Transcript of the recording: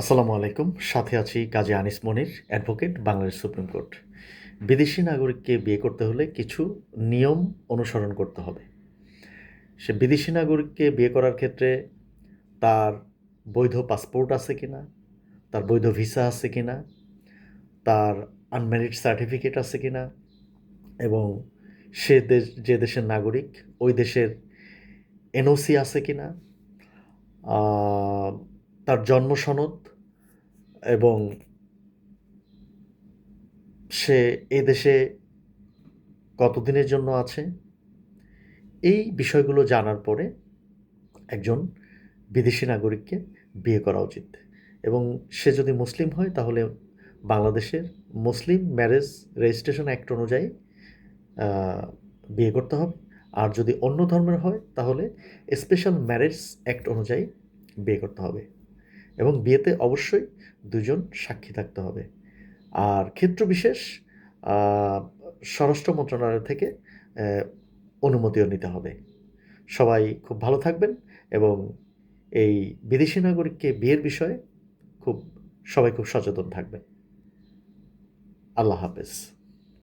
আসসালামু আলাইকুম। সাথে আছি কাজী আনিস মনির, অ্যাডভোকেট, বাংলাদেশ সুপ্রিম কোর্ট। বিদেশি নাগরিককে বিয়ে করতে হলে কিছু নিয়ম অনুসরণ করতে হবে। সে বিদেশি নাগরিককে বিয়ে করার ক্ষেত্রে তার বৈধ পাসপোর্ট আছে কিনা, তার বৈধ ভিসা আছে কিনা, তার আনম্যারিড সার্টিফিকেট আছে কিনা এবং সে যে দেশের নাগরিক ওই দেশের এনওসি আছে কিনা, তার জন্ম সনদ এবং সে এ দেশে কতদিনের জন্য আছে, এই বিষয়গুলো জানার পরে একজন বিদেশি নাগরিককে বিয়ে করা উচিত। এবং সে যদি মুসলিম হয় তাহলে বাংলাদেশের মুসলিম ম্যারেজ রেজিস্ট্রেশন অ্যাক্ট অনুযায়ী আহ, বিয়ে করতে হবে। আর যদি অন্য ধর্মের হয় তাহলে স্পেশাল ম্যারেজ অ্যাক্ট অনুযায়ী বিয়ে করতে হবে। এবং বিয়েতে অবশ্যই দুজন সাক্ষী থাকতে হবে। আর ক্ষেত্রবিশেষ আহ, স্বরাষ্ট্র মন্ত্রণালয় থেকে আহ, অনুমতিও নিতে হবে। সবাই খুব ভালো থাকবেন এবং এই বিদেশি নাগরিককে বিয়ের বিষয়ে খুব সবাই খুব সচেতন থাকবেন। আল্লাহ হাফেজ।